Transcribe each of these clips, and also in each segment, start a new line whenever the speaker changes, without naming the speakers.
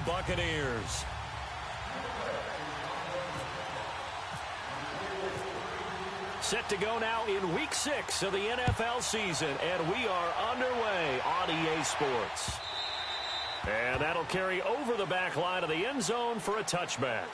Buccaneers. Set to go now in Week 6 of the NFL season, and we are underway on EA Sports. And that'll carry over the back line of the end zone for a touchback.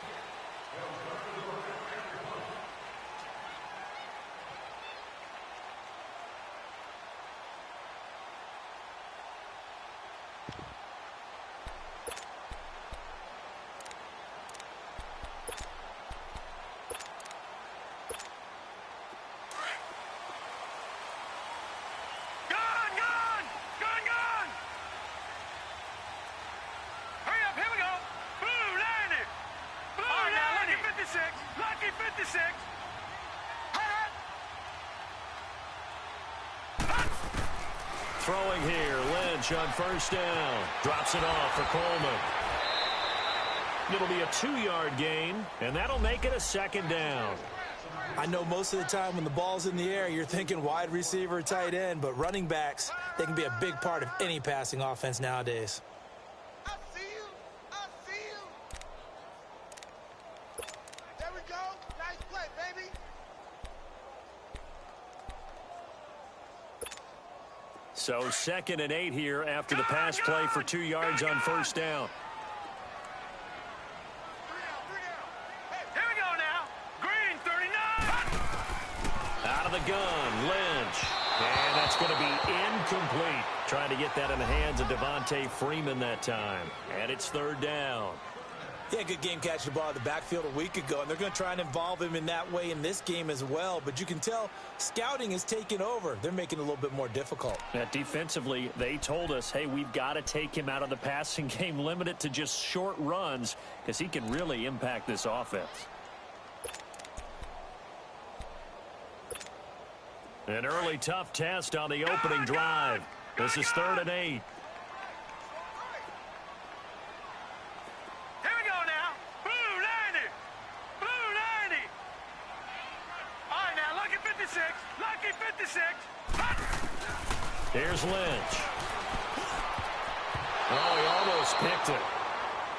Throwing here, Lynch on first down. Drops it off for Coleman. It'll be a 2-yard gain, and that'll make it a second down.
I know most of the time when the ball's in the air, you're thinking wide receiver, tight end, but running backs, they can be a big part of any passing offense nowadays.
I see you. I see you. There we go. Nice play, baby.
So 2nd and 8 here after the pass play for 2 yards on first down.
Here we go now. Green, 39.
Out of the gun, Lynch. And that's going to be incomplete. Trying to get that in the hands of Devontae Freeman that time. And it's 3rd down.
He had a good game catching the ball in the backfield a week ago, and they're going to try and involve him in that way in this game as well. But you can tell scouting is taking over. They're making it a little bit more difficult.
Yeah, defensively, they told us, hey, we've got to take him out of the passing game, limit it to just short runs, because he can really impact this offense. An early tough test on the opening drive. This is 3rd and 8. Here's Lynch. Oh, he almost picked it.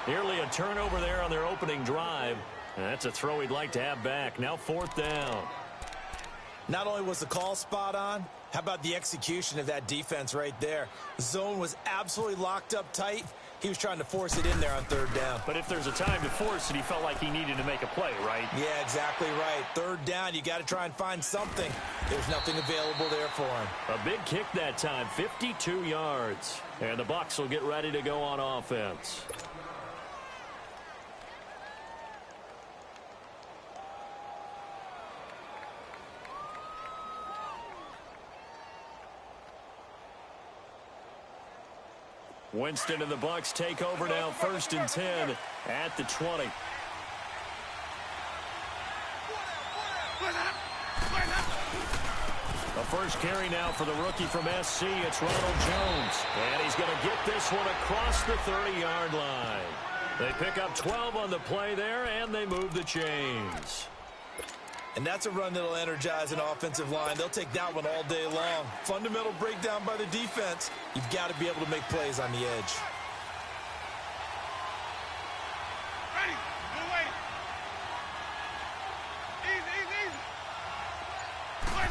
Nearly a turnover there on their opening drive. And that's a throw he'd like to have back. Now 4th down.
Not only was the call spot on, how about the execution of that defense right there? The zone was absolutely locked up tight. He was trying to force it in there on 3rd down.
But if there's a time to force it, he felt like he needed to make a play, right?
Yeah, exactly right. 3rd down, you got to try and find something. There's nothing available there for him.
A big kick that time, 52 yards. And the Bucs will get ready to go on offense. Winston and the Bucs take over now, 1st and 10 at the 20. A first carry now for the rookie from SC. It's Ronald Jones. And he's going to get this one across the 30-yard line. They pick up 12 on the play there, and they move the chains.
And that's a run that'll energize an offensive line. They'll take that one all day long. Fundamental breakdown by the defense. You've got to be able to make plays on the edge.
Ready. Good way. Easy, easy, easy.
Right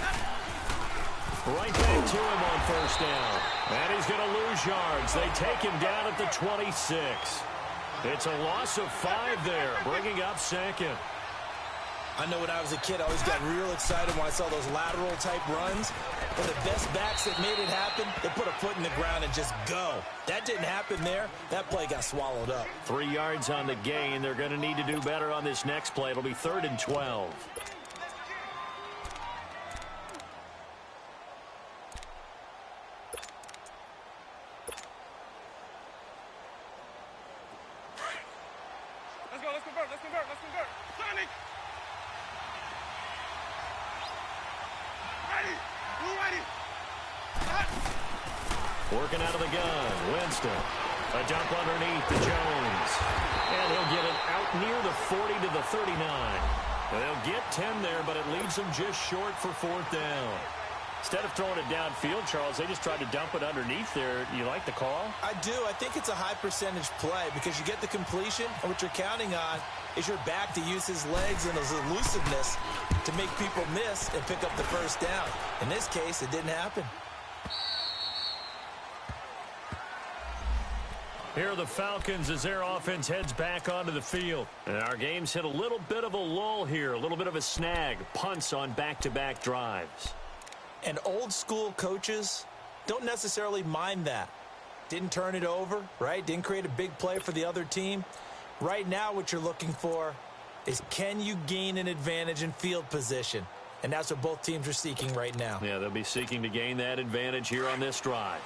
back to him on first down. And he's going to lose yards. They take him down at the 26. It's a loss of 5 there, bringing up 2nd.
I know when I was a kid, I always got real excited when I saw those lateral-type runs. But the best backs that made it happen, they put a foot in the ground and just go. That didn't happen there. That play got swallowed up.
3 yards on the gain. They're going to need to do better on this next play. It'll be 3rd and 12.
Let's go, let's convert, let's convert, let's convert. Sonic! Ready! We're ready!
Working out of the gun, Winston. A dump underneath to Jones. And he'll get it out near the 40 to the 39. They'll get 10 there, but it leaves them just short for 4th down. Instead of throwing it downfield, Charles, they just tried to dump it underneath there. You like the call?
I do. I think it's a high percentage play because you get the completion, and what you're counting on is your back to use his legs and his elusiveness to make people miss and pick up the first down. In this case, it didn't happen.
Here are the Falcons as their offense heads back onto the field. And our game's hit a little bit of a lull here, a little bit of a snag. Punts on back-to-back drives.
And old-school coaches don't necessarily mind that. Didn't turn it over, right? Didn't create a big play for the other team. Right now what you're looking for is can you gain an advantage in field position? And that's what both teams are seeking right now.
Yeah, they'll be seeking to gain that advantage here on this drive.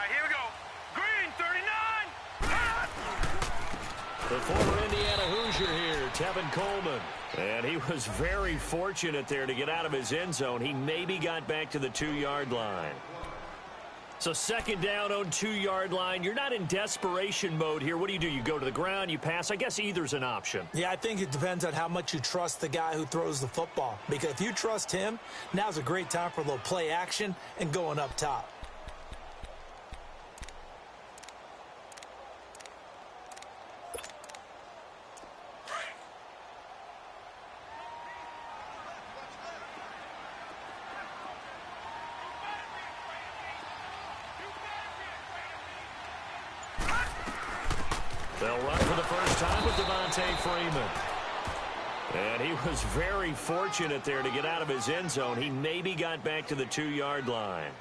Here we go. Green, 39.
The former Indiana Hoosier here, Tevin Coleman. And he was very fortunate there to get out of his end zone. He maybe got back to the 2-yard line. So second down on 2-yard line. You're not in desperation mode here. What do? You go to the ground, you pass. I guess either's an option.
Yeah, I think it depends on how much you trust the guy who throws the football. Because if you trust him, now's a great time for a little play action and going up top.
They'll run for the first time with Devontae Freeman. And he was very fortunate there to get out of his end zone. He maybe got back to the 2-yard line.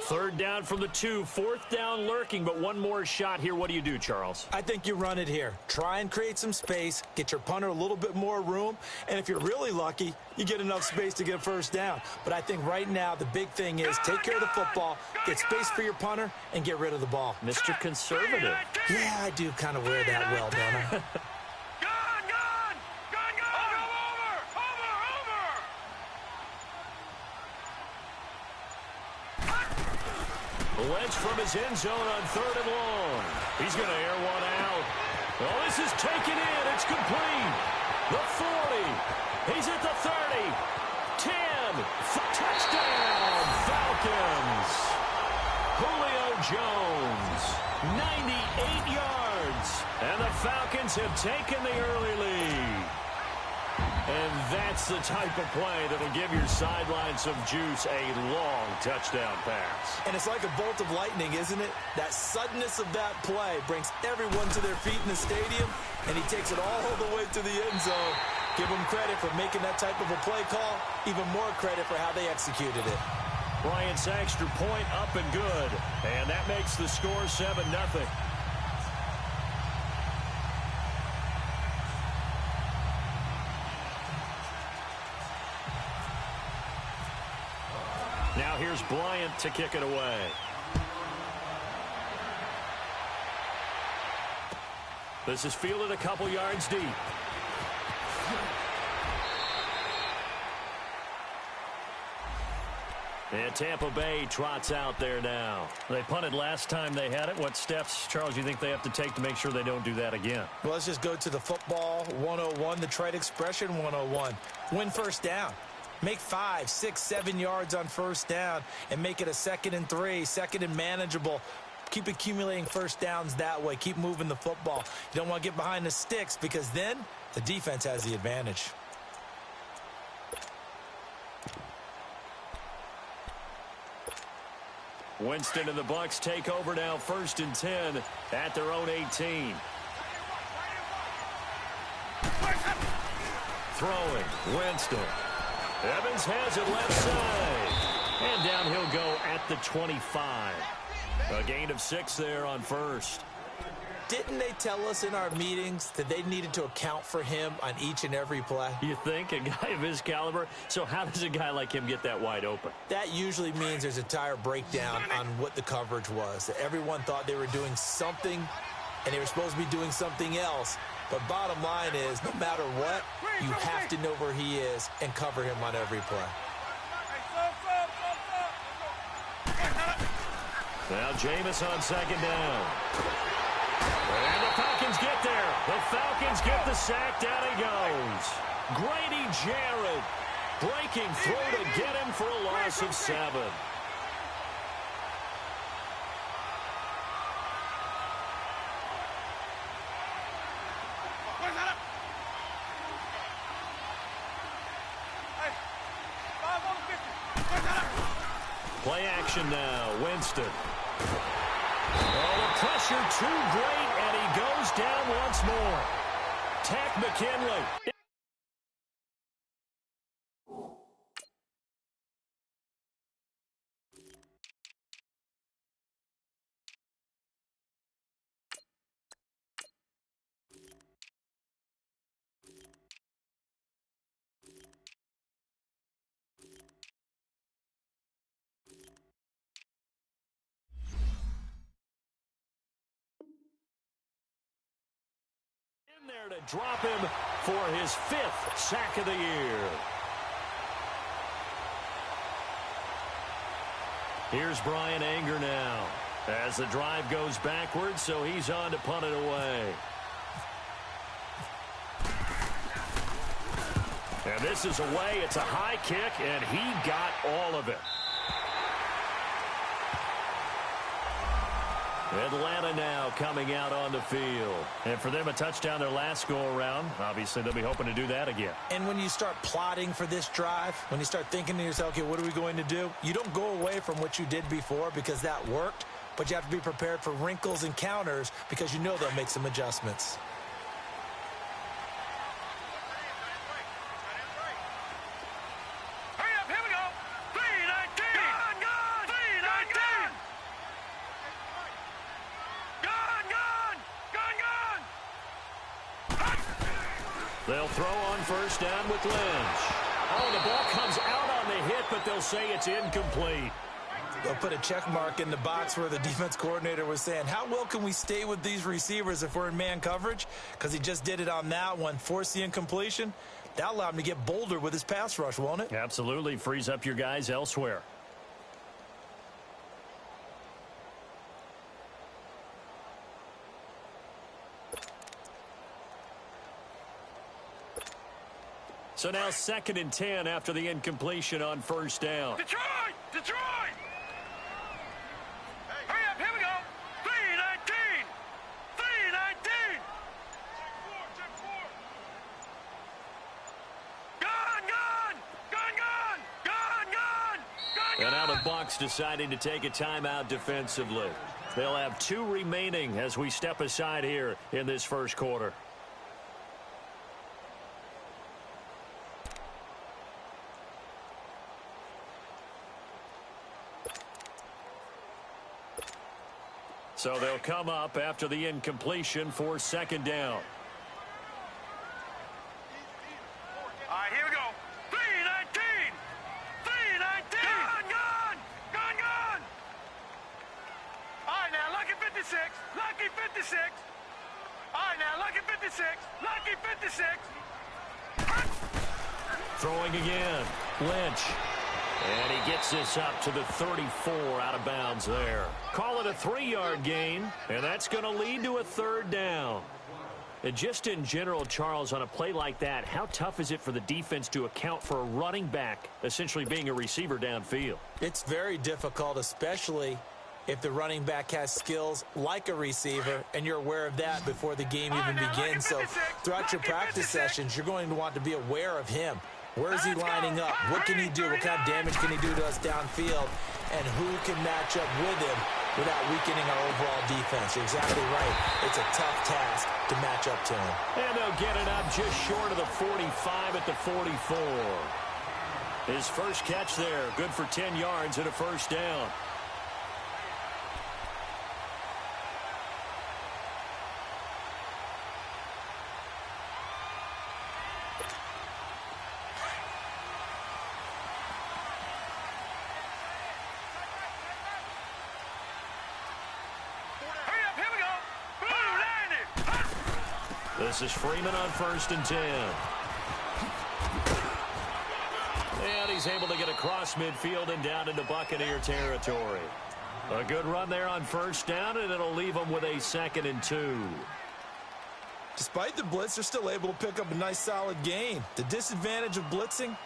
Third down from the 2. Fourth down lurking, but one more shot here. What do you do, Charles?
I think you run it here. Try and create some space, get your punter a little bit more room, and if you're really lucky, you get enough space to get a first down. But I think right now the big thing is take care of the football, get space for your punter, and get rid of the ball.
Mr. Conservative.
Yeah, I do kind of wear that well, don't I?
Wentz from his end zone on 3rd and long. He's going to air one out. Oh, this is taken in. It's complete. The 40. He's at the 30. 10. Touchdown, Falcons. Julio Jones, 98 yards. And the Falcons have taken the early lead. And that's the type of play that'll give your sideline some juice, a long touchdown pass.
And it's like a bolt of lightning, isn't it? That suddenness of that play brings everyone to their feet in the stadium, and he takes it all the way to the end zone. Give him credit for making that type of a play call, even more credit for how they executed it.
Bryant's extra point up and good, and that makes the score 7-0. Now here's Bryant to kick it away. This is fielded a couple yards deep. And Tampa Bay trots out there now. They punted last time they had it. What steps, Charles, you think they have to take to make sure they don't do that again?
Well, let's just go to the football 101, the trite expression 101. Win first down. Make 5, 6, 7 yards on first down and make it a 2nd and 3, 2nd and manageable. Keep accumulating first downs that way. Keep moving the football. You don't want to get behind the sticks because then the defense has the advantage.
Winston and the Bucs take over now, 1st and 10 at their own 18. Throwing, Winston. Evans has it left side. And down he'll go at the 25. A gain of 6 there on first.
Didn't they tell us in our meetings that they needed to account for him on each and every play?
You think? A guy of his caliber? So how does a guy like him get that wide open?
That usually means there's a entire breakdown on what the coverage was. That everyone thought they were doing something, and they were supposed to be doing something else. But bottom line is, no matter what, you have to know where he is and cover him on every play. Now
Jameis on 2nd down. And the Falcons get there. The Falcons get the sack. Down he goes. Grady Jarrett breaking through to get him for a loss of 7. Play action now. Winston. Oh, the pressure too great, and he goes down once more. Tack McKinley. There to drop him for his 5th sack of the year. Here's Brian Anger now as the drive goes backwards, so he's on to punt it away. And this is away. It's a high kick, and he got all of it. Atlanta now coming out on the field. And for them, a touchdown their last go-around. Obviously, they'll be hoping to do that again.
And when you start plotting for this drive, when you start thinking to yourself, okay, what are we going to do? You don't go away from what you did before because that worked, but you have to be prepared for wrinkles and counters because you know they'll make some adjustments.
They'll throw on first down with Lynch. Oh, the ball comes out on the hit, but they'll say it's incomplete.
They'll put a check mark in the box where the defense coordinator was saying, how well can we stay with these receivers if we're in man coverage? Because he just did it on that one, forced the incompletion. That allowed him to get bolder with his pass rush, won't it?
Absolutely. Frees up your guys elsewhere. So now 2nd and 10 after the incompletion on first down.
Detroit! Detroit! Hurry up, here we go! 3-19! 3-19! Check 4! Gone! Gone! Gone! Gone! Gone! Gone!
And now the Bucs deciding to take a timeout defensively. They'll have 2 remaining as we step aside here in this first quarter. So they'll come up after the incompletion for 2nd down.
All right, here we go. 3-19! 3-19! Gone! Gone! Gone! Gone! All right, now, lucky 56. Lucky 56. All right, now, lucky 56. Lucky 56.
Throwing again. Lynch. And he gets this up to the 34 out of bounds there. Call it a 3-yard gain, and that's going to lead to a 3rd down. And just in general, Charles, on a play like that, how tough is it for the defense to account for a running back essentially being a receiver downfield?
It's very difficult, especially if the running back has skills like a receiver, and you're aware of that before the game even begins. So throughout your practice sessions, you're going to want to be aware of him. Where is he lining up? What can he do? What kind of damage can he do to us downfield? And who can match up with him without weakening our overall defense? You're exactly right. It's a tough task to match up to him.
And they'll get it up just short of the 45 at the 44. His first catch there, good for 10 yards and a first down. This is Freeman on 1st and 10. And he's able to get across midfield and down into Buccaneer territory. A good run there on first down, and it'll leave him with a 2nd and 2.
Despite the blitz, they're still able to pick up a nice solid gain. The disadvantage of blitzing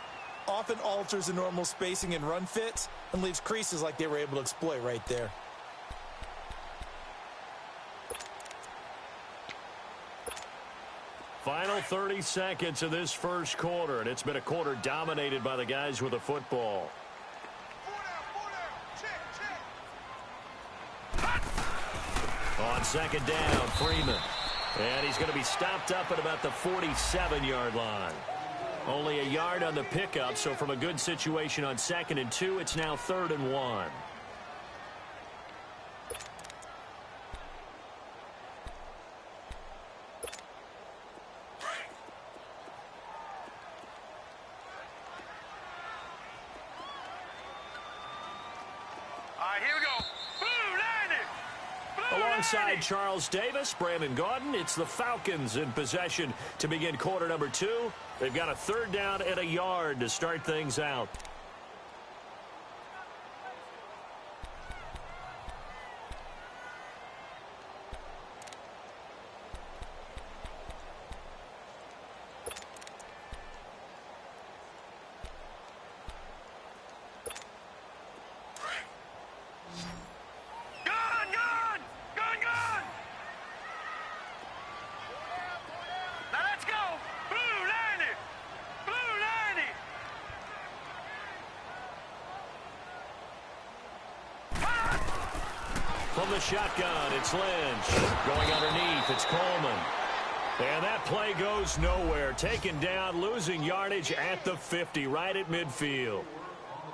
often alters the normal spacing and run fits and leaves creases like they were able to exploit right there.
Final 30 seconds of this first quarter, and it's been a quarter dominated by the guys with the football. On second down, Freeman. And he's going to be stopped up at about the 47-yard line. Only a yard on the pickup, so from a good situation on 2nd and 2, it's now 3rd and 1.
All right, here we go.
Alongside Charles Davis, Brandon Gaudin, it's the Falcons in possession to begin quarter number 2. They've got a 3rd down and a yard to start things out. From the shotgun, it's Lynch. Going underneath, it's Coleman. And that play goes nowhere. Taken down, losing yardage at the 50, right at midfield.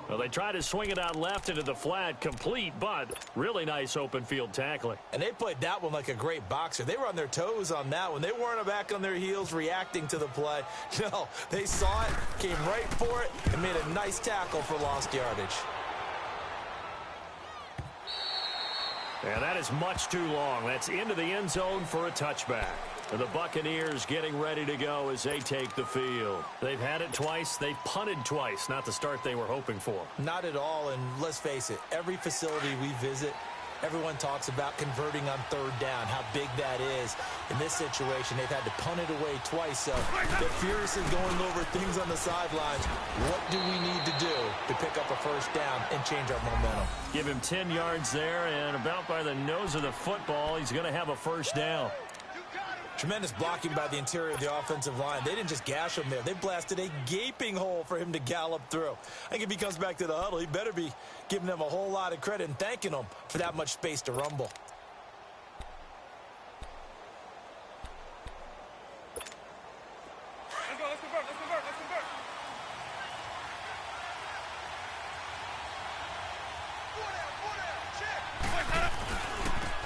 Well, they try to swing it out left into the flat, complete, but really nice open field tackling.
And they played that one like a great boxer. They were on their toes on that one. They weren't back on their heels reacting to the play. No, they saw it, came right for it, and made a nice tackle for lost yardage.
And that is much too long. That's into the end zone for a touchback. And the Buccaneers getting ready to go as they take the field. They've had it twice. They've punted twice. Not the start they were hoping for.
Not at all, and let's face it, every facility we visit, everyone talks about converting on 3rd down, how big that is. In this situation, they've had to punt it away twice, so they're furiously going over things on the sidelines. What do we need to do to pick up a 1st down and change our momentum?
Give him 10 yards there, and about by the nose of the football, he's going to have a 1st down.
Tremendous blocking by the interior of the offensive line. They didn't just gash him there. They blasted a gaping hole for him to gallop through. I think if he comes back to the huddle, he better be giving them a whole lot of credit and thanking them for that much space to rumble.
Let's convert.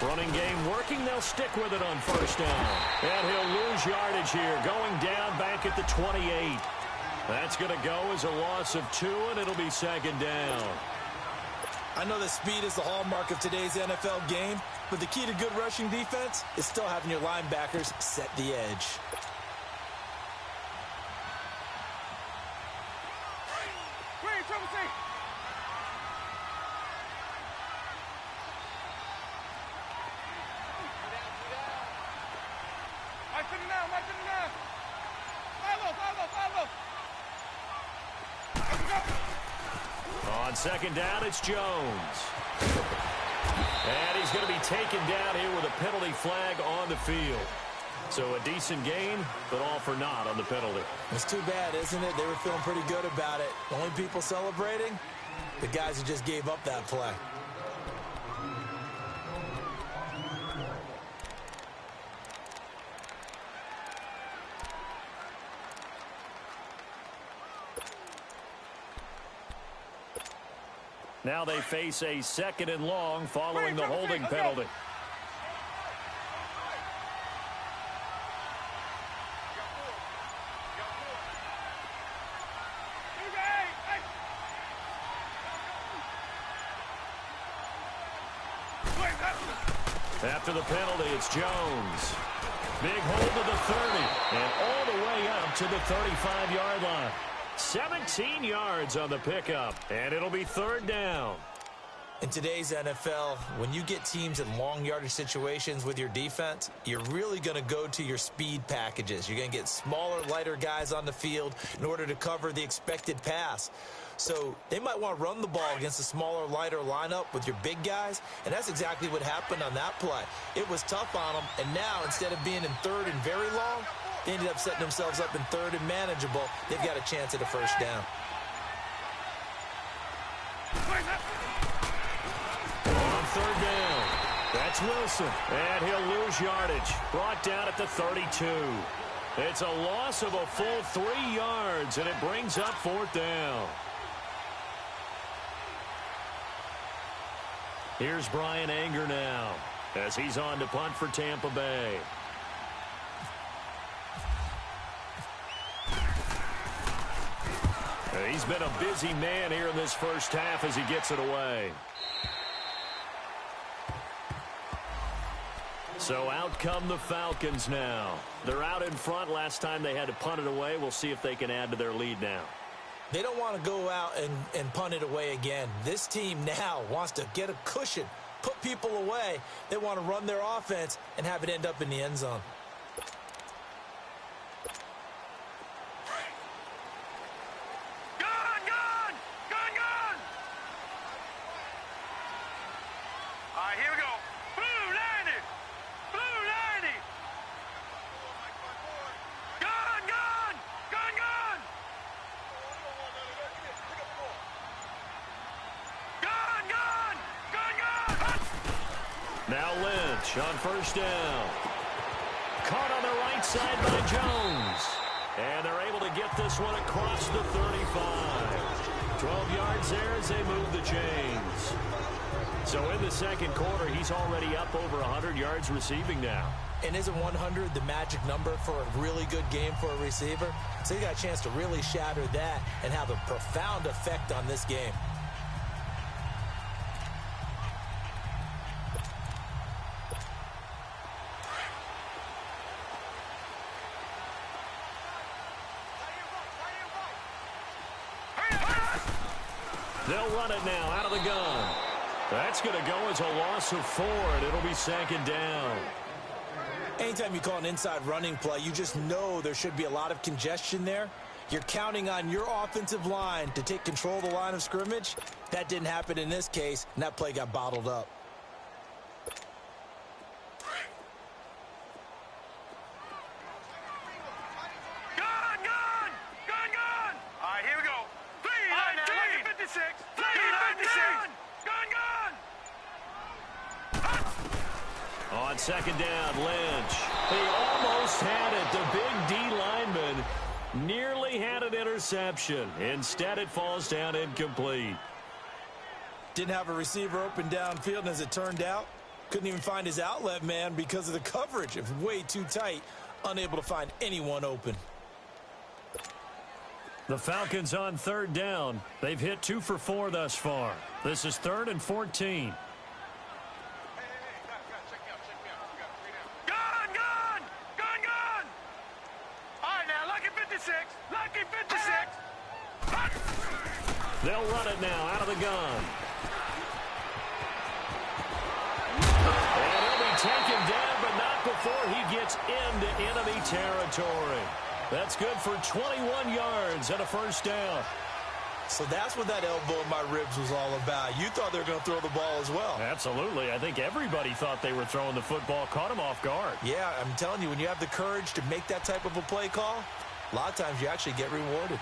Running game working. They'll stick with it on 1st down. And he'll lose yardage here, going down back at the 28. That's going to go as a loss of 2, and it'll be 2nd down.
I know that speed is the hallmark of today's NFL game, but the key to good rushing defense is still having your linebackers set the edge.
On 2nd down, it's Jones. And he's going to be taken down here with a penalty flag on the field. So a decent gain, but all for naught on the penalty.
It's too bad, isn't it? They were feeling pretty good about it. The only people celebrating, the guys who just gave up that play.
Now they face a 2nd and long following the holding penalty. After the penalty, it's Jones. Big hold to the 30 and all the way up to the 35-yard line. 17 yards on the pickup, and it'll be 3rd down.
In today's NFL, when you get teams in long yardage situations with your defense, you're really going to go to your speed packages. You're going to get smaller, lighter guys on the field in order to cover the expected pass. So they might want to run the ball against a smaller, lighter lineup with your big guys, and that's exactly what happened on that play. It was tough on them, and now instead of being in third and very long, they ended up setting themselves up in third and manageable. They've got a chance at a first down.
On third down, that's Wilson, and he'll lose yardage. Brought down at the 32. It's a loss of a full 3 yards, and it brings up fourth down. Here's Brian Anger now, as he's on to punt for Tampa Bay. He's been a busy man here in this first half as he gets it away. So out come the Falcons now. They're out in front. Last time they had to punt it away. We'll see if they can add to their lead now.
They don't want to go out and punt it away again. This team now wants to get a cushion, put people away. They want to run their offense and have it end up in the end zone.
Now Lynch on first down. Caught on the right side by Jones. And they're able to get this one across the 35. 12 yards there as they move the chains. So in the second quarter, he's already up over 100 yards receiving now.
And isn't 100 the magic number for a really good game for a receiver? So he got a chance to really shatter that and have a profound effect on this game.
They'll run it now out of the gun. That's going to go as a loss of 4, and it'll be second down.
Anytime you call an inside running play, you just know there should be a lot of congestion there. You're counting on your offensive line to take control of the line of scrimmage. That didn't happen in this case, and that play got bottled up.
On second down, Lynch. He almost had it. The big D lineman nearly had an interception. Instead, it falls down incomplete.
Didn't have a receiver open downfield, and as it turned out, couldn't even find his outlet man because of the coverage. It was way too tight, unable to find anyone open.
The Falcons on third down. They've hit 2 for 4 thus far. This is 3rd and 14. They'll run it now out of the gun. And he'll be taken down, but not before he gets into enemy territory. That's good for 21 yards and a first down.
So that's what that elbow in my ribs was all about. You thought they were going to throw the ball as well.
Absolutely. I think everybody thought they were throwing the football, caught him off guard.
Yeah, I'm telling you, when you have the courage to make that type of a play call, a lot of times you actually get rewarded.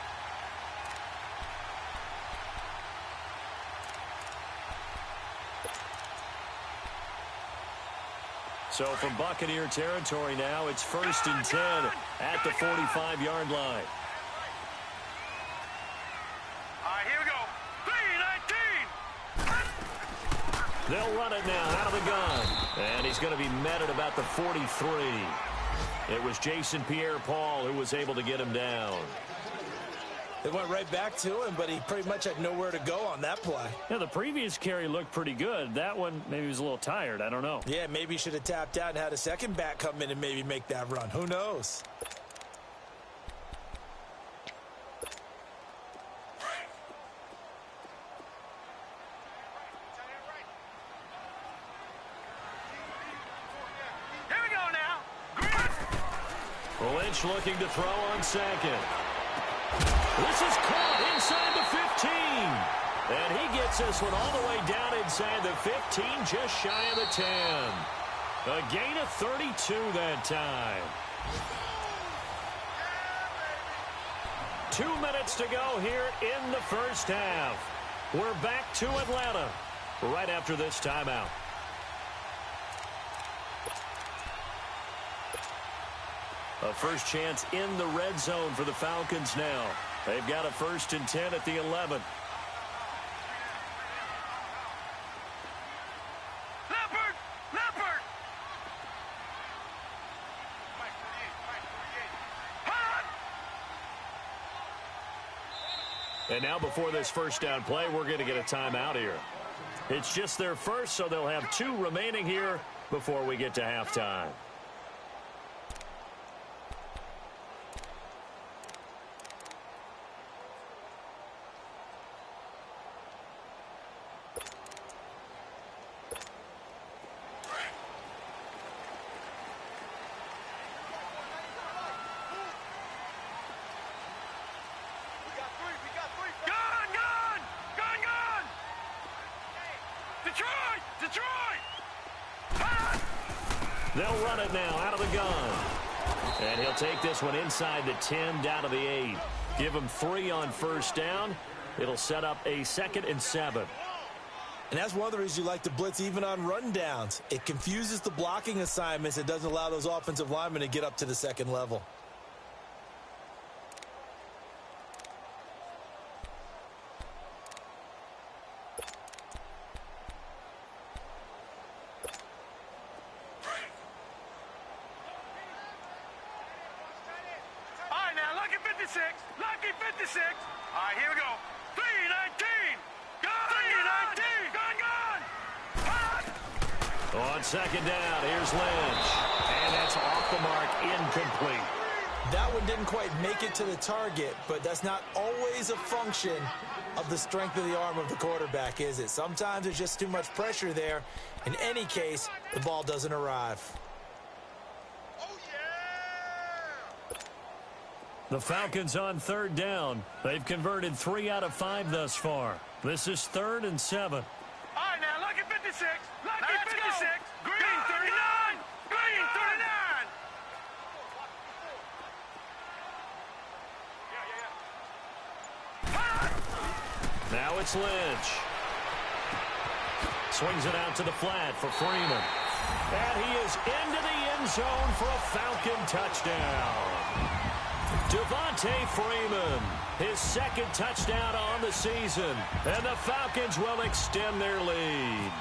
So from Buccaneer territory now, it's 1st and 10 at the 45-yard line.
All right, here we go. 3-19.
They'll run it now out of the gun. And he's going to be met at about the 43. It was Jason Pierre-Paul who was able to get him down.
They went right back to him, but he pretty much had nowhere to go on that play.
Yeah, the previous carry looked pretty good. That one, maybe he was a little tired. I don't know.
Yeah, maybe he should have tapped out and had a second back come in and maybe make that run. Who knows?
Lynch looking to throw on second. This is caught inside the 15. And he gets this one all the way down inside the 15, just shy of the 10. A gain of 32 that time. 2 minutes to go here in the first half. We're back to Atlanta right after this timeout. A first chance in the red zone for the Falcons now. They've got a 1st and 10 at the 11. And now before this first down play, we're going to get a timeout here. It's just their first, so they'll have 2 remaining here before we get to halftime. They'll run it now out of the gun. And he'll take this one inside the 10 down to the 8. Give him 3 on first down. It'll set up a 2nd and 7.
And that's one of the reasons you like to blitz even on rundowns. It confuses the blocking assignments. It doesn't allow those offensive linemen to get up to the second level.
Lucky 56. All right, here we go. 3-19. Gun.
On second down, here's Lynch. And that's off the mark, incomplete.
That one didn't quite make it to the target, but that's not always a function of the strength of the arm of the quarterback, is it? Sometimes there's just too much pressure there. In any case, the ball doesn't arrive.
The Falcons on 3rd down. They've converted 3 out of 5 thus far. This is 3rd and 7.
All right, now, lucky 56. Lucky 56. Green 39. Green 39.
Now it's Lynch. Swings it out to the flat for Freeman. And he is into the end zone for a Falcon touchdown. Devontae Freeman, his 2nd touchdown on the season, and the Falcons will extend their lead.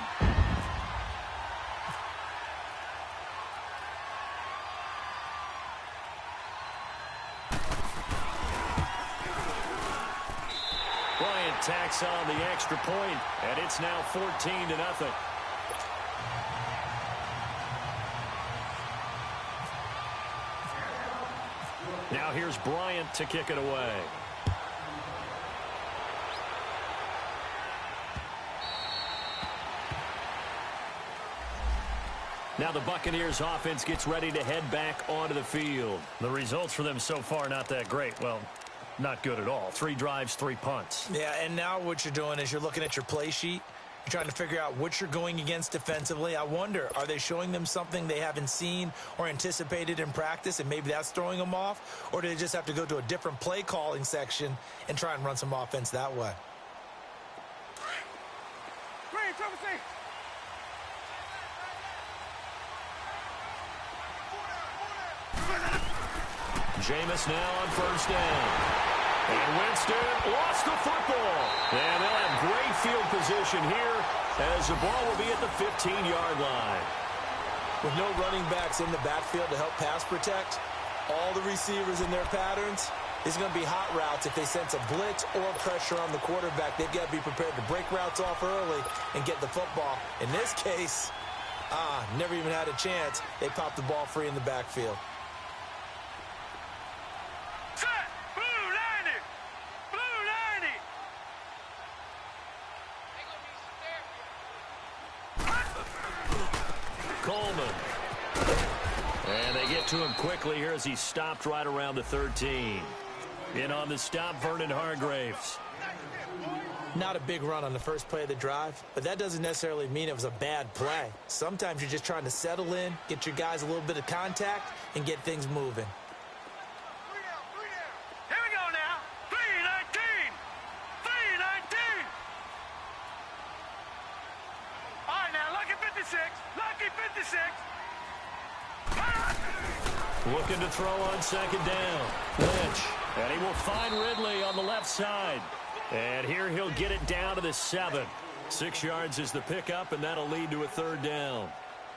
Bryant tacks on the extra point, and it's now 14-0. Now here's Bryant to kick it away. Now the Buccaneers offense gets ready to head back onto the field. The results for them so far not that great. Well, not good at all. 3 drives, 3 punts.
Yeah, and now what you're doing is you're looking at your play sheet. You're trying to figure out what you're going against defensively. I wonder, are they showing them something they haven't seen or anticipated in practice, and maybe that's throwing them off? Or do they just have to go to a different play calling section and try and run some offense that way?
Jameis now on first down. And Winston lost the football. And they'll have great field position here as the ball will be at the 15-yard line.
With no running backs in the backfield to help pass protect, all the receivers in their patterns, it's going to be hot routes. If they sense a blitz or pressure on the quarterback, they've got to be prepared to break routes off early and get the football. In this case, never even had a chance. They popped the ball free in the backfield.
Coleman. And they get to him quickly here as he stopped right around the 13. In on the stop, Vernon Hargraves.
Not a big run on the first play of the drive, but that doesn't necessarily mean it was a bad play. Sometimes you're just trying to settle in, get your guys a little bit of contact, and get things moving.
Here we go now. 3-19. 3-19. All right, now, lucky 56. Lucky 56.
Looking to throw on second down. Lynch. And he will find Ridley on the left side. And here he'll get it down to the 7. 6 yards is the pickup, and that'll lead to a third down.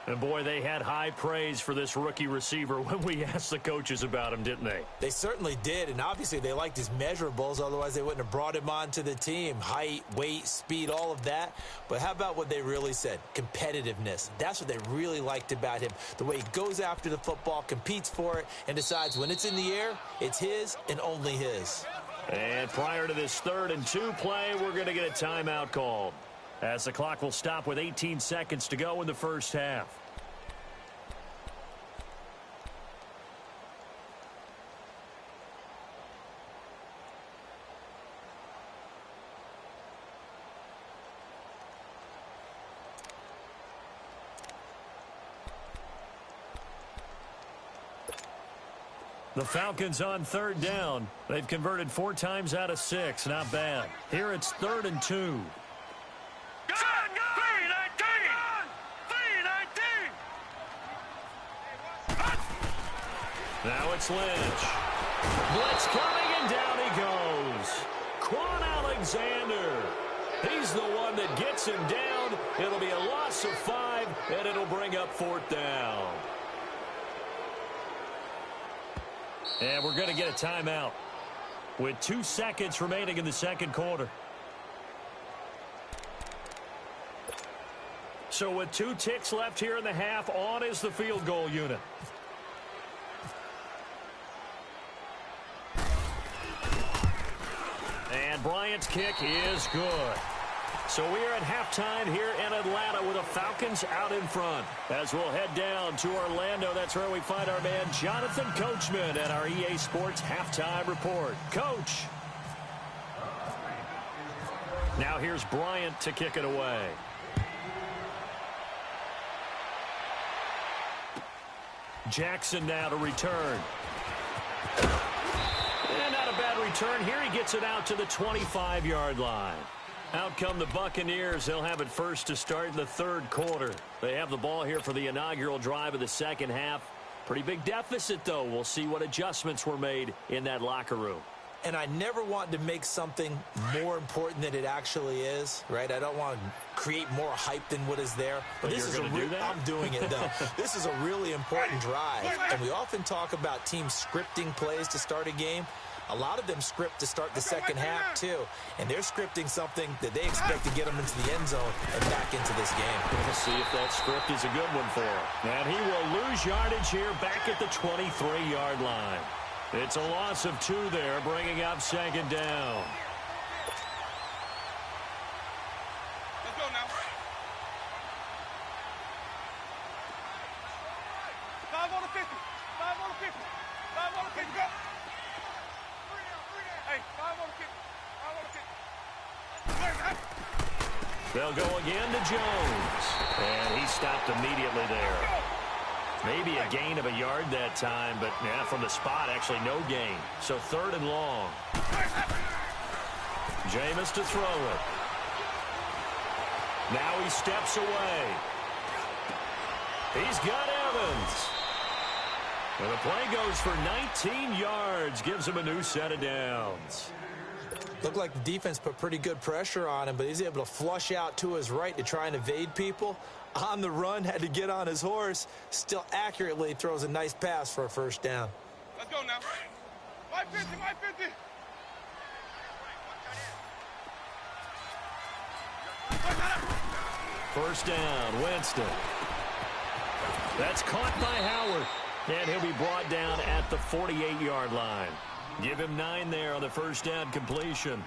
And, boy, they had high praise for this rookie receiver when we asked the coaches about him, didn't they?
They certainly did, and obviously they liked his measurables. Otherwise, they wouldn't have brought him onto the team. Height, weight, speed, all of that. But how about what they really said? Competitiveness. That's what they really liked about him. The way he goes after the football, competes for it, and decides when it's in the air, it's his and only his.
And prior to this 3rd and 2 play, we're going to get a timeout called, as the clock will stop with 18 seconds to go in the first half. The Falcons on 3rd down. They've converted 4 times out of 6. Not bad. Here it's 3rd and 2.
Gun! 3-19!
Now it's Lynch. Blitz coming, and down he goes. Quan Alexander. He's the one that gets him down. It'll be a loss of 5, and it'll bring up 4th down. And we're going to get a timeout with 2 seconds remaining in the second quarter. So with 2 ticks left here in the half, on is the field goal unit. And Bryant's kick is good. So we are at halftime here in Atlanta with the Falcons out in front. As we'll head down to Orlando, that's where we find our man Jonathan Coachman at our EA Sports Halftime Report. Coach. Now here's Bryant to kick it away. Jackson now to return. And not a bad return here. He gets it out to the 25-yard line. Out come the Buccaneers. They'll have it first to start in the 3rd quarter. They have the ball here for the inaugural drive of the second half. Pretty big deficit, though. We'll see what adjustments were made in that locker room.
And I never want to make something more important than it actually is, right? I don't want to create more hype than what is there.
But this is
I'm doing it, though. This is a really important drive. And we often talk about teams scripting plays to start a game. A lot of them script to start the second half, too. And they're scripting something that they expect to get them into the end zone and back into this game.
We'll see if that script is a good one for him. And he will lose yardage here back at the 23-yard line. It's a loss of 2 there, bringing up second down.
Let's go now. 5 on the 50. 5 on the 50. 5 on the 50. Go. Hey, 5 on the 50. 5 on the 50.
They'll go again to Jones. And he stopped immediately there. Maybe a gain of a yard that time, but yeah, from the spot, actually no gain. So 3rd and long. Jameis to throw it. Now he steps away. He's got Evans. And the play goes for 19 yards, gives him a new set of downs.
Looked like the defense put pretty good pressure on him, but he's able to flush out to his right to try and evade people. On the run, had to get on his horse. Still accurately throws a nice pass for a first down.
Let's go now. 550, 550.
First down, Winston. That's caught by Howard. And he'll be brought down at the 48-yard line. Give him 9 there on the first down completion.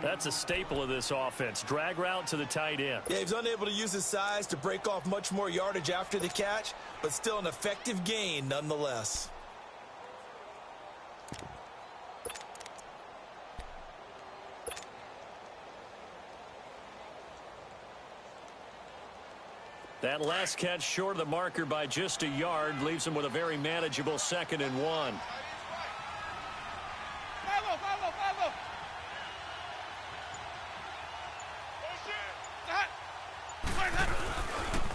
That's a staple of this offense. Drag route to the tight end.
Yeah, he's unable to use his size to break off much more yardage after the catch, but still an effective gain nonetheless.
That last catch short of the marker by just a yard leaves him with a very manageable 2nd and 1.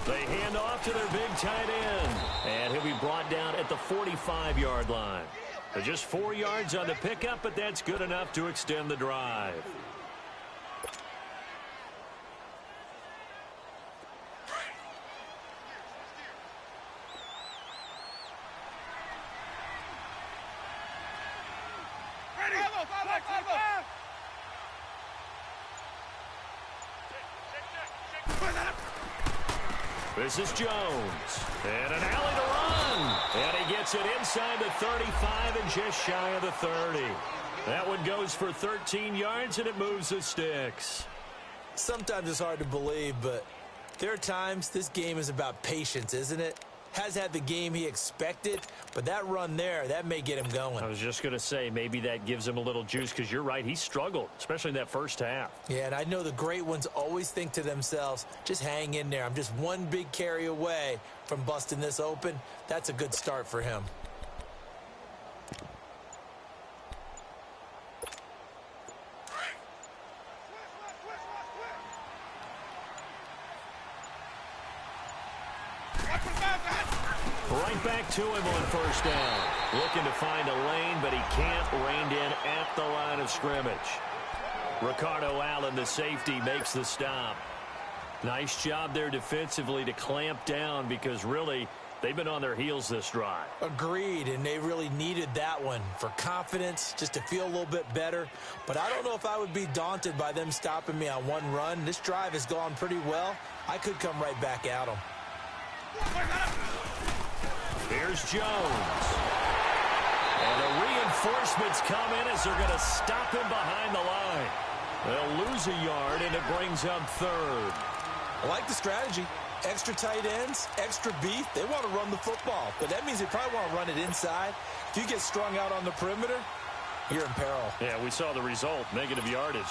They hand off to their big tight end, and he'll be brought down at the 45-yard line. They're just 4 yards on the pickup, but that's good enough to extend the drive. This is Jones, and an alley to run, and he gets it inside the 35 and just shy of the 30. That one goes for 13 yards, and it moves the sticks.
Sometimes it's hard to believe, but there are times this game is about patience, isn't it? Has had the game he expected, but that run there, that may get him going.
I was just going to say, maybe that gives him a little juice, because you're right, he struggled, especially in that first half.
Yeah, and I know the great ones always think to themselves, just hang in there. I'm just one big carry away from busting this open. That's a good start for him.
Right back to him on first down. Looking to find a lane, but he can't. Reined in at the line of scrimmage. Ricardo Allen, the safety, makes the stop. Nice job there defensively to clamp down, because really they've been on their heels this drive.
Agreed, and they really needed that one for confidence, just to feel a little bit better. But I don't know if I would be daunted by them stopping me on one run. This drive has gone pretty well. I could come right back at them.
Here's Jones. And the reinforcements come in as they're going to stop him behind the line. They'll lose a yard, and it brings up 3rd.
I like the strategy. Extra tight ends, extra beef. They want to run the football, but that means they probably want to run it inside. If you get strung out on the perimeter, you're in peril.
Yeah, we saw the result, negative yardage.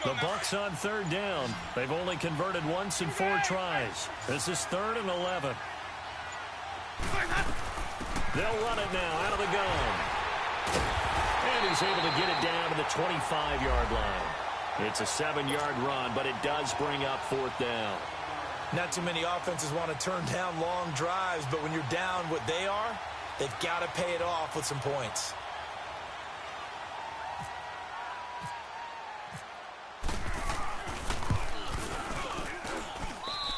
The Bucs on 3rd down. They've only converted once in 4 tries. This is 3rd and 11. They'll run it now out of the gun. And he's able to get it down to the 25-yard line. It's a 7-yard run, but it does bring up 4th down.
Not too many offenses want to turn down long drives, but when you're down what they are, they've got to pay it off with some points.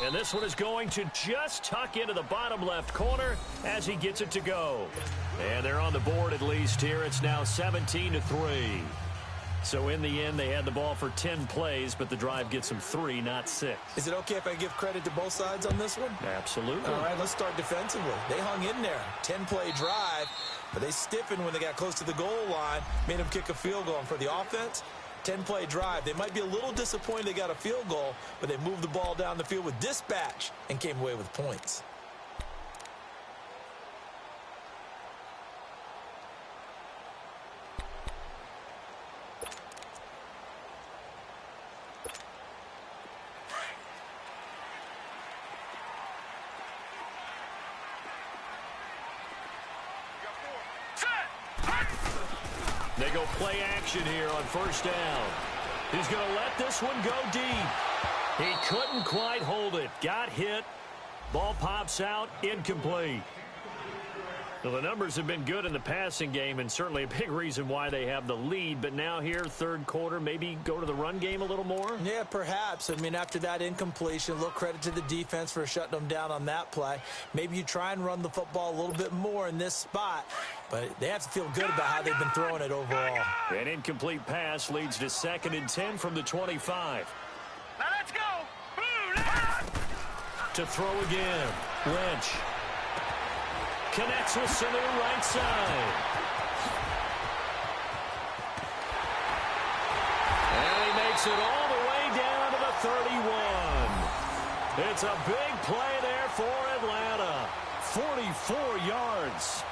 And this one is going to just tuck into the bottom left corner as he gets it to go. And they're on the board at least here. It's now 17-3. So in the end, they had the ball for 10 plays, but the drive gets them 3, not 6.
Is it okay if I give credit to both sides on this one?
Absolutely.
All right, let's start defensively. They hung in there. 10-play drive, but they stiffened when they got close to the goal line, made them kick a field goal. And for the offense, 10-play drive. They might be a little disappointed they got a field goal, but they moved the ball down the field with dispatch and came away with points.
They go play action here on first down. He's going to let this one go deep. He couldn't quite hold it. Got hit. Ball pops out. Incomplete. Well, the numbers have been good in the passing game and certainly a big reason why they have the lead. But now here, third quarter, maybe go to the run game a little more?
Yeah, perhaps. I mean, after that incompletion, a little credit to the defense for shutting them down on that play. Maybe you try and run the football a little bit more in this spot. But they have to feel good about how they've been throwing it overall.
An incomplete pass leads to 2nd and 10 from the 25.
Now let's go.
To throw again. Lynch. Connects with Sanu right side. And he makes it all the way down to the 31. It's a big play there for Atlanta. 44 yards.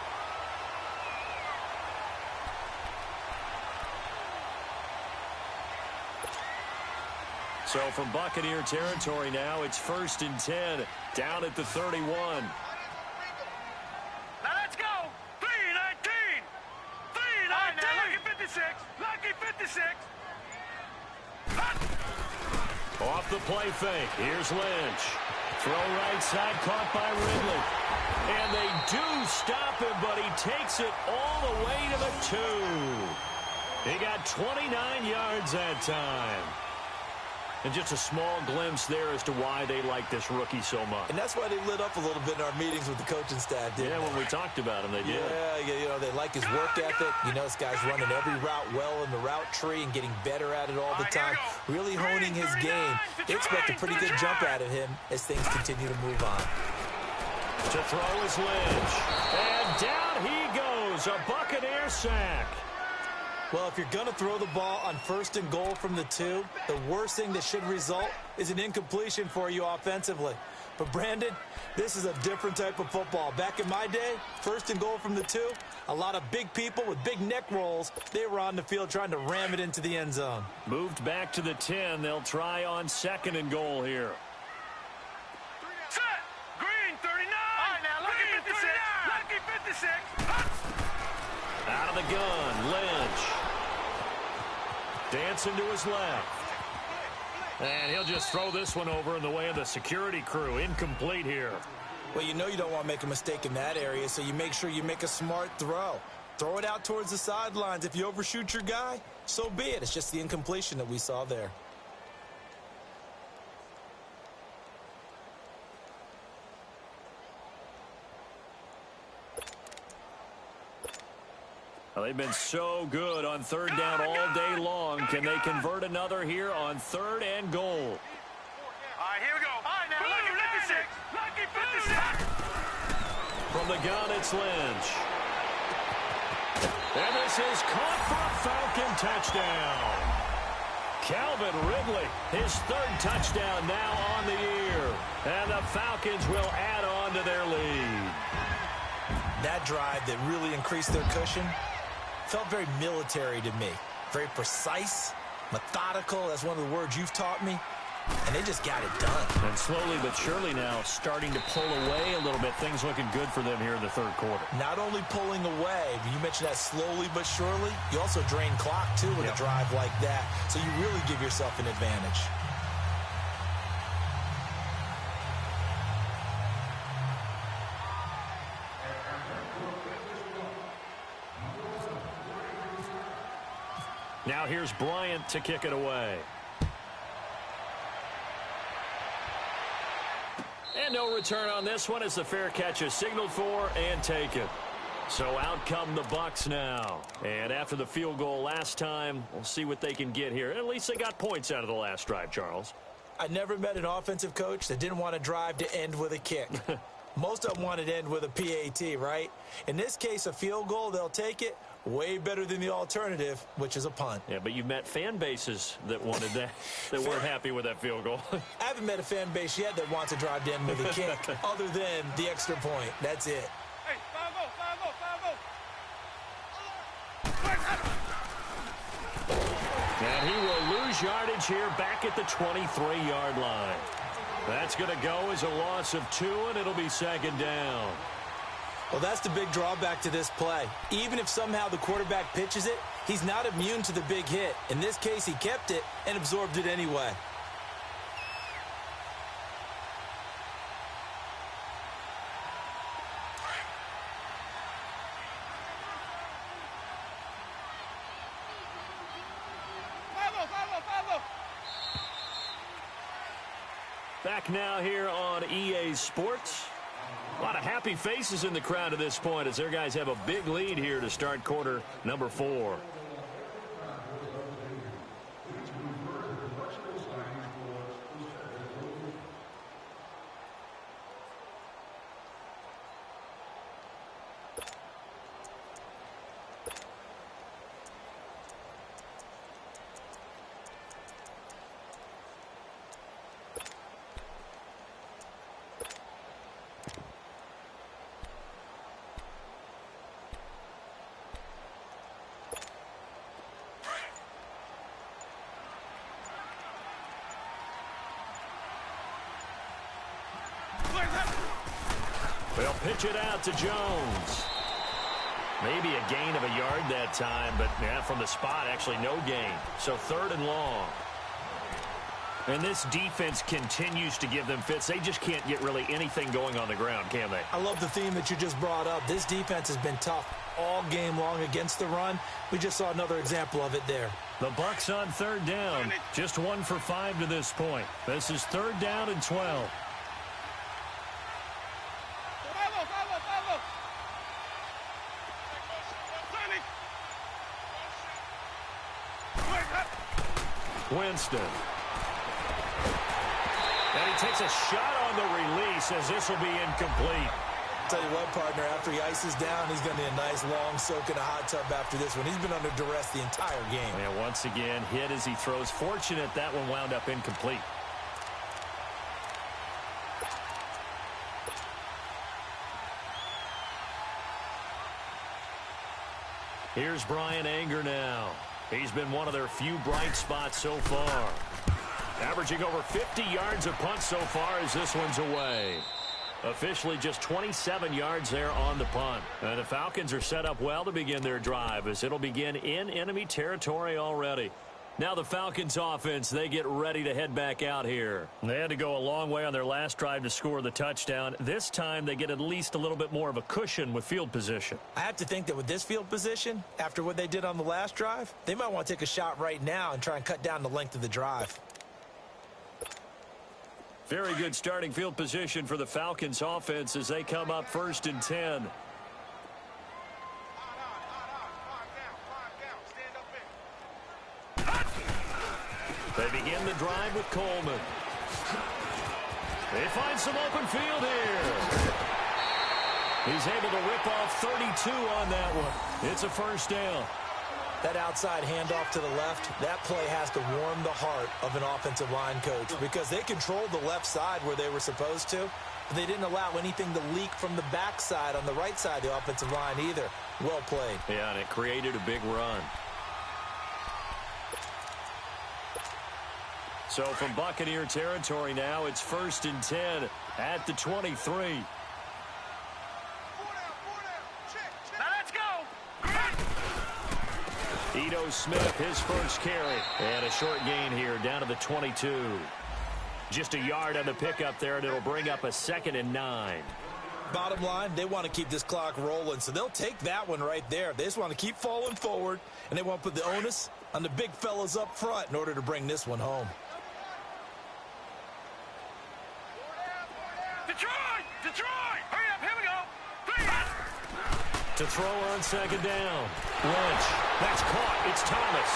So from Buccaneer territory now, it's 1st and 10, down at the 31.
Now let's go. 3-19. 3-19. Lucky 56. Lucky 56.
Off the play fake. Here's Lynch. Throw right side, caught by Ridley. And they do stop him, but he takes it all the way to the 2. He got 29 yards that time. And just a small glimpse there as to why they like this rookie so much.
And that's why they lit up a little bit in our meetings with the coaching staff, didn't they?
When we talked about him, they did.
Yeah, you know, they like his work ethic. You know, this guy's running every route well in the route tree and getting better at it all the time. Really honing his game. They expect a pretty good jump out of him as things continue to move on.
To throw is Lynch. And down he goes. A Buccaneer sack.
Well, if you're going to throw the ball on 1st and goal from the 2, the worst thing that should result is an incompletion for you offensively. But, Brandon, this is a different type of football. Back in my day, 1st and goal from the 2, a lot of big people with big neck rolls, they were on the field trying to ram it into the end zone.
Moved back to the 10. They'll try on 2nd and goal here.
Set. Green 39. All right, now, Lucky 56. Lucky 56.
Out of the gun, Lynch. Dancing to his left. And he'll just throw this one over in the way of the security crew. Incomplete here.
Well, you know you don't want to make a mistake in that area, so you make sure you make a smart throw. Throw it out towards the sidelines. If you overshoot your guy, so be it. It's just the incompletion that we saw there.
Well, they've been so good on 3rd down all day long. Can they convert another here on 3rd and goal?
All right, here we go. All right, now, Lucky 56. Lucky 56.
From the gun, it's Lynch. And this is caught for a Falcon touchdown. Calvin Ridley, his 3rd touchdown now on the year. And the Falcons will add on to their lead.
That drive that really increased their cushion felt very military to me. Very precise, methodical. That's one of the words you've taught me. And they just got it done.
And slowly but surely now starting to pull away a little bit. Things looking good for them here in the 3rd quarter.
Not only pulling away, but you mentioned that slowly but surely. You also drain clock, too, with a drive like that. So you really give yourself an advantage.
Now here's Bryant to kick it away. And no return on this one as the fair catch is signaled for and taken. So out come the Bucs now. And after the field goal last time, we'll see what they can get here. At least they got points out of the last drive, Charles.
I never met an offensive coach that didn't want a drive to end with a kick. Most of them wanted to end with a PAT, right? In this case, a field goal, they'll take it. Way better than the alternative, which is a punt.
Yeah, but you've met fan bases that wanted that, that weren't happy with that field goal.
I haven't met a fan base yet that wants a drive to end with a kick, other than the extra point. That's it.
Hey, 5-0.
And he will lose yardage here back at the 23-yard line. That's going to go as a loss of 2, and it'll be 2nd down.
Well, that's the big drawback to this play. Even if somehow the quarterback pitches it, he's not immune to the big hit. In this case, he kept it and absorbed it anyway.
Back now here on EA Sports. A lot of happy faces in the crowd at this point as their guys have a big lead here to start quarter number 4. They'll pitch it out to Jones. Maybe a gain of a yard that time, but yeah, from the spot, actually no gain. So 3rd and long. And this defense continues to give them fits. They just can't get really anything going on the ground, can they?
I love the theme that you just brought up. This defense has been tough all game long against the run. We just saw another example of it there.
The Bucs on 3rd down. Just 1 for 5 to this point. This is 3rd down and 12. Winston. And he takes a shot on the release as this will be incomplete.
Tell you what, partner, after he ices down, he's going to need a nice long soak in a hot tub after this one. He's been under duress the entire game.
And once again, hit as he throws. Fortunate that one wound up incomplete. Here's Brian Anger now. He's been one of their few bright spots so far. Averaging over 50 yards a punt so far as this one's away. Officially just 27 yards there on the punt. And the Falcons are set up well to begin their drive as it'll begin in enemy territory already. Now the Falcons offense, they get ready to head back out here. They had to go a long way on their last drive to score the touchdown. This time they get at least a little bit more of a cushion with field position.
I have to think that with this field position, after what they did on the last drive, they might want to take a shot right now and try and cut down the length of the drive.
Very good starting field position for the Falcons offense as they come up 1st and 10. They begin the drive with Coleman. They find some open field here. He's able to rip off 32 on that one. It's a 1st down.
That outside handoff to the left, that play has to warm the heart of an offensive line coach because they controlled the left side where they were supposed to, but they didn't allow anything to leak from the backside on the right side of the offensive line either. Well played.
Yeah, and it created a big run. So from Buccaneer territory now, it's 1st and 10 at the 23. Ito Smith, his first carry. And a short gain here down to the 22. Just a yard on the pickup there, and it'll bring up a 2nd and 9.
Bottom line, they want to keep this clock rolling, so they'll take that one right there. They just want to keep falling forward, and they want to put the onus on the big fellas up front in order to bring this one home.
Detroit! Hurry up, here we go!
To throw on 2nd down. Lynch. That's caught. It's Thomas.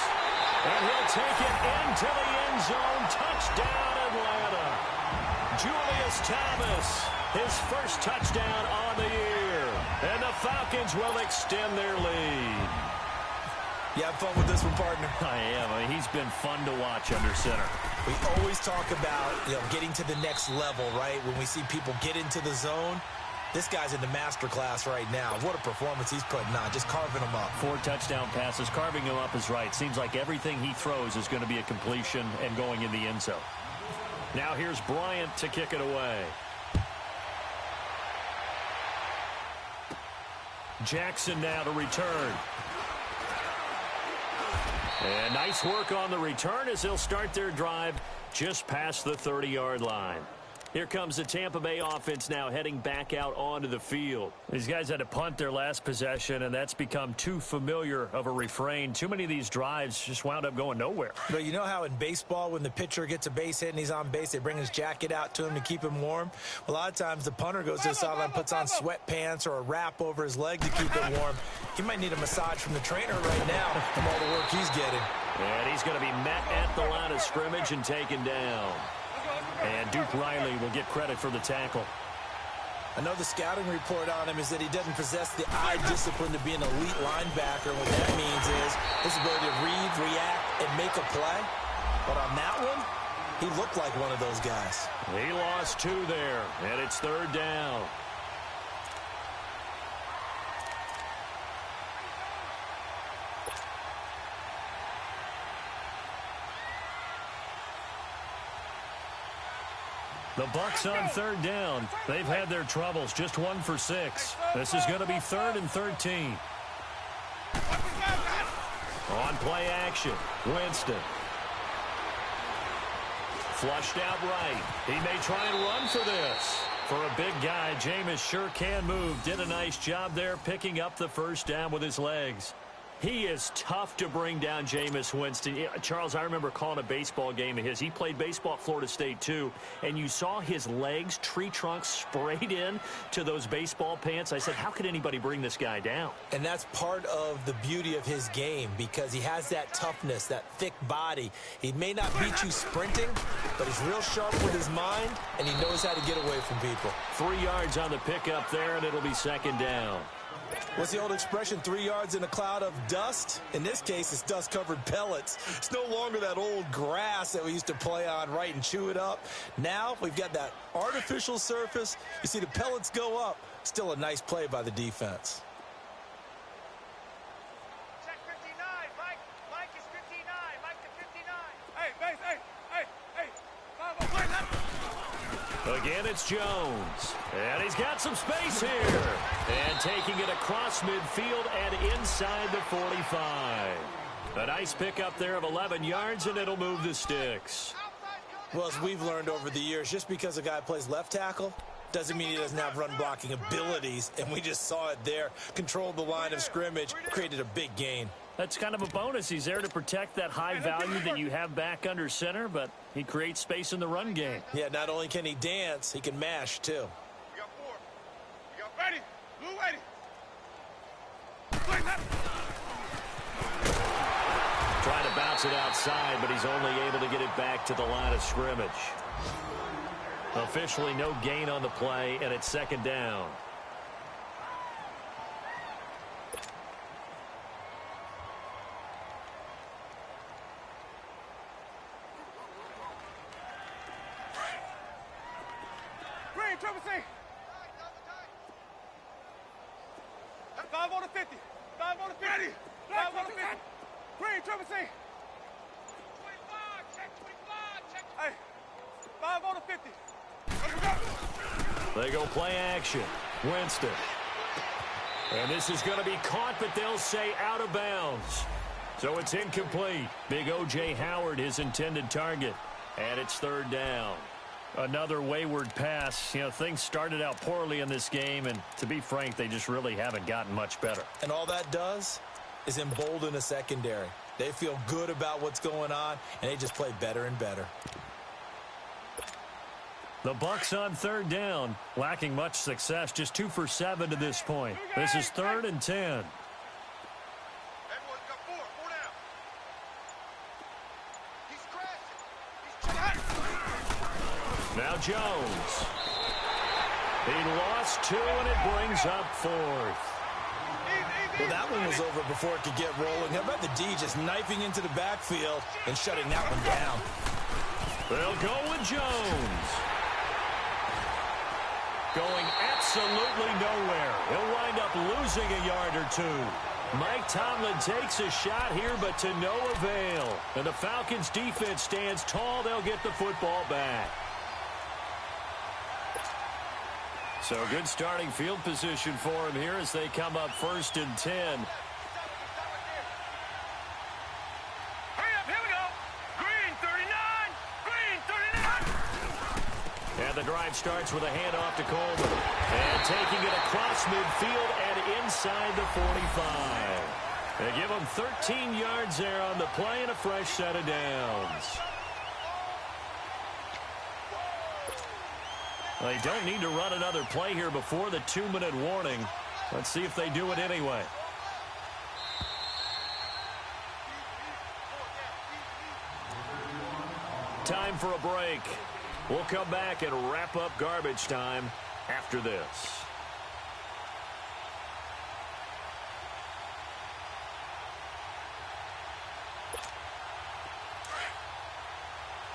And he'll take it into the end zone. Touchdown, Atlanta. Julius Thomas, his first touchdown on the year. And the Falcons will extend their lead.
You have fun with this one, partner?
I am. I mean, he's been fun to watch under center.
We always talk about, getting to the next level, right? When we see people get into the zone, this guy's in the master class right now. What a performance he's putting on, just carving them up.
4 touchdown passes. Carving him up is right. Seems like everything he throws is going to be a completion and going in the end zone. Now here's Bryant to kick it away. Jackson now to return. And nice work on the return as they'll start their drive just past the 30-yard line. Here comes the Tampa Bay offense now heading back out onto the field. These guys had to punt their last possession, and that's become too familiar of a refrain. Too many of these drives just wound up going nowhere.
But you know how in baseball when the pitcher gets a base hit and he's on base, they bring his jacket out to him to keep him warm? Well, a lot of times the punter goes to the sideline, puts on sweatpants or a wrap over his leg to keep it warm. He might need a massage from the trainer right now from all the work he's getting.
And he's going to be met at the line of scrimmage and taken down. And Duke Riley will get credit for the tackle.
I know the scouting report on him is that he doesn't possess the eye discipline to be an elite linebacker. What that means is his ability to read, react, and make a play. But on that one, he looked like one of those guys.
He lost 2 there, and it's 3rd down. The Bucs on 3rd down. They've had their troubles, just 1 for 6. This is going to be 3rd and 13. On play action, Winston. Flushed out right. He may try and run for this. For a big guy, Jameis sure can move. Did a nice job there picking up the 1st down with his legs. He is tough to bring down, Jameis Winston. Charles, I remember calling a baseball game of his. He played baseball at Florida State, too. And you saw his legs, tree trunks sprayed in to those baseball pants. I said, how could anybody bring this guy down?
And that's part of the beauty of his game because he has that toughness, that thick body. He may not beat you sprinting, but he's real sharp with his mind, and he knows how to get away from people.
3 yards on the pickup there, and it'll be 2nd down.
What's the old expression, 3 yards in a cloud of dust? In this case, it's dust-covered pellets. It's no longer that old grass that we used to play on, right, and chew it up. Now we've got that artificial surface. You see the pellets go up. Still a nice play by the defense.
Check 59. Mike is 59. Mike to 59. Hey, base, hey.
Again, it's Jones. And he's got some space here. And taking it across midfield and inside the 45. A nice pickup there of 11 yards, and it'll move the sticks.
Well, as we've learned over the years, just because a guy plays left tackle doesn't mean he doesn't have run-blocking abilities. And we just saw it there. Controlled the line of scrimmage, created a big gain.
That's kind of a bonus. He's there to protect that high value that you have back under center, but he creates space in the run game.
Yeah, not only can he dance, he can mash, too.
You got 4. You got ready. Blue ready.
Trying to bounce it outside, but he's only able to get it back to the line of scrimmage. Officially no gain on the play, and it's 2nd down.
Green, triple C. 5 on the 50. 5 on the 50. Ready. 5 on the 50. Green, triple C. 25. Check 25. Check. Hey. 5 on the 50.
They go play action. Winston. And this is going to be caught, but they'll say out of bounds. So it's incomplete. Big O.J. Howard, his intended target. And it's 3rd down. Another wayward pass. You know, things started out poorly in this game, and to be frank, they just really haven't gotten much better.
And all that does is embolden a secondary. They feel good about what's going on, and they just play better and better.
The Bucs on 3rd down, lacking much success, just 2 for 7 to this point. This is 3rd and 10.
Everyone's got 4. 4 down. He's crashing.
Now Jones. He lost 2, and it brings up 4th.
Well, that one was over before it could get rolling. How about the D just knifing into the backfield and shutting that one down?
They'll go with Jones. Going absolutely nowhere. He'll wind up losing a yard or 2. Mike Tomlin takes a shot here, but to no avail. And the Falcons defense stands tall. They'll get the football back. So good starting field position for him here as they come up 1st and 10.
Hurry up, here we go. Green 39. Green 39.
And the drive starts with a handoff to Coleman. And taking it across midfield and inside the 45. They give him 13 yards there on the play and a fresh set of downs. They don't need to run another play here before the 2-minute warning. Let's see if they do it anyway. Time for a break. We'll come back and wrap up garbage time after this.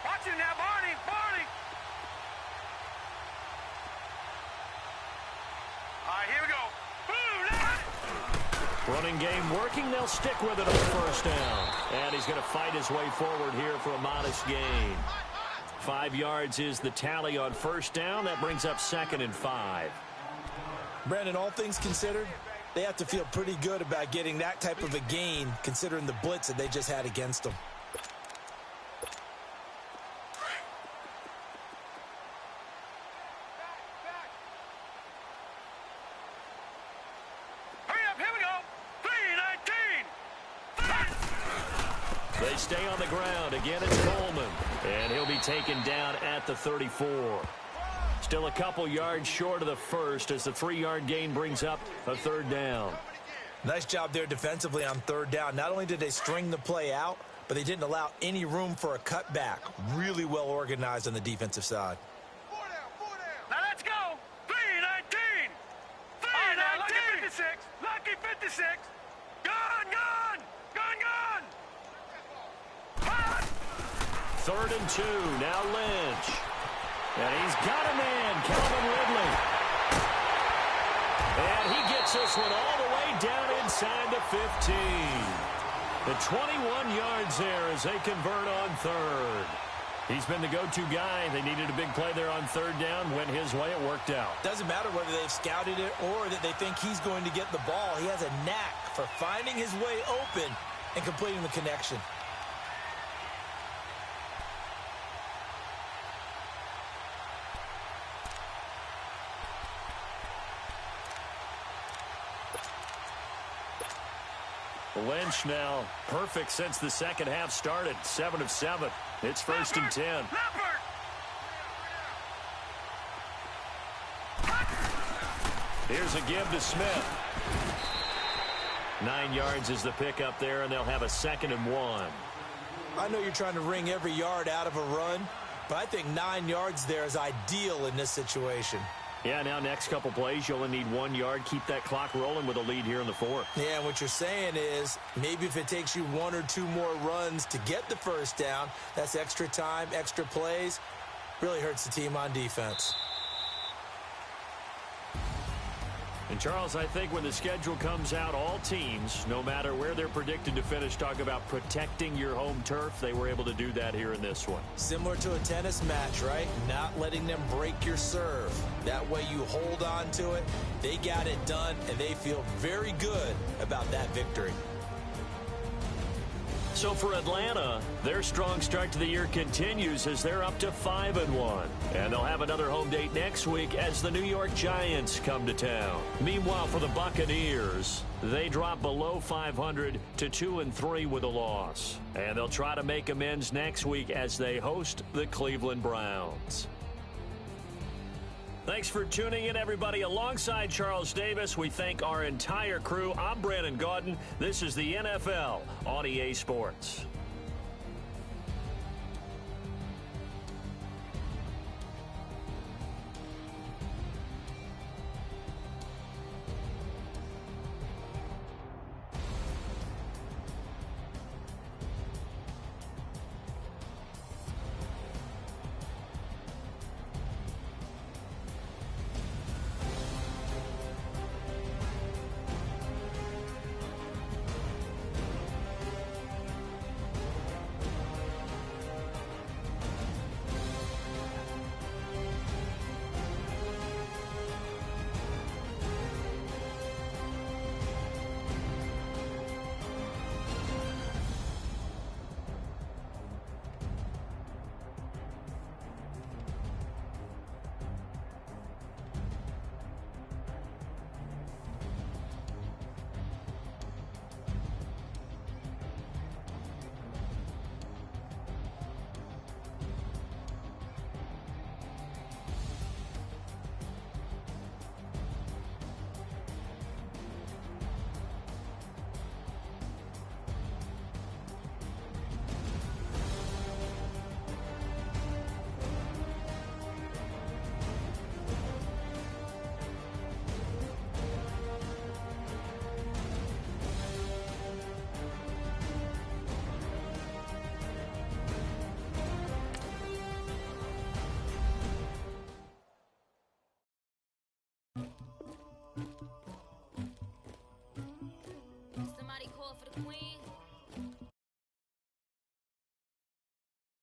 Watch it now, Barney! Barney! All right, here we go. Boom!
Running game working. They'll stick with it on first down. And he's going to fight his way forward here for a modest gain. 5 yards is the tally on first down. That brings up 2nd and 5.
Brandon, all things considered, they have to feel pretty good about getting that type of a gain considering the blitz that they just had against them.
They stay on the ground. Again, it's Coleman. And he'll be taken down at the 34. Still a couple yards short of the first as the 3-yard gain brings up a 3rd down.
Nice job there defensively on 3rd down. Not only did they string the play out, but they didn't allow any room for a cutback. Really well organized on the defensive side.
Now let's go. 3-19. 3-19. Lucky 56. Lucky 56. Gun, gun. Gun, gun.
3rd and 2. Now Lynch. And he's got a man, Calvin Ridley. And he gets this one all the way down inside the 15. The 21 yards there as they convert on 3rd. He's been the go-to guy. They needed a big play there on 3rd down. Went his way. It worked out.
Doesn't matter whether they've scouted it or that they think he's going to get the ball. He has a knack for finding his way open and completing the connection.
Lynch now perfect since the second half started. 7 of 7. It's 1st and 10. Here's a give to Smith. 9 yards is the pickup there, and they'll have a 2nd and 1.
I know you're trying to wring every yard out of a run, but I think 9 yards there is ideal in this situation.
Yeah, now next couple plays, you only need 1 yard. Keep that clock rolling with a lead here in the 4th.
Yeah, and what you're saying is maybe if it takes you 1 or 2 more runs to get the first down, that's extra time, extra plays. Really hurts the team on defense.
And, Charles, I think when the schedule comes out, all teams, no matter where they're predicted to finish, talk about protecting your home turf. They were able to do that here in this one.
Similar to a tennis match, right? Not letting them break your serve. That way you hold on to it. They got it done, and they feel very good about that victory.
So for Atlanta, their strong start to the year continues as they're up to 5-1. And they'll have another home date next week as the New York Giants come to town. Meanwhile, for the Buccaneers, they drop below 500 to 2-3 with a loss. And they'll try to make amends next week as they host the Cleveland Browns. Thanks for tuning in, everybody. Alongside Charles Davis, we thank our entire crew. I'm Brandon Gaudin. This is the NFL on EA Sports.
Somebody call for the queen.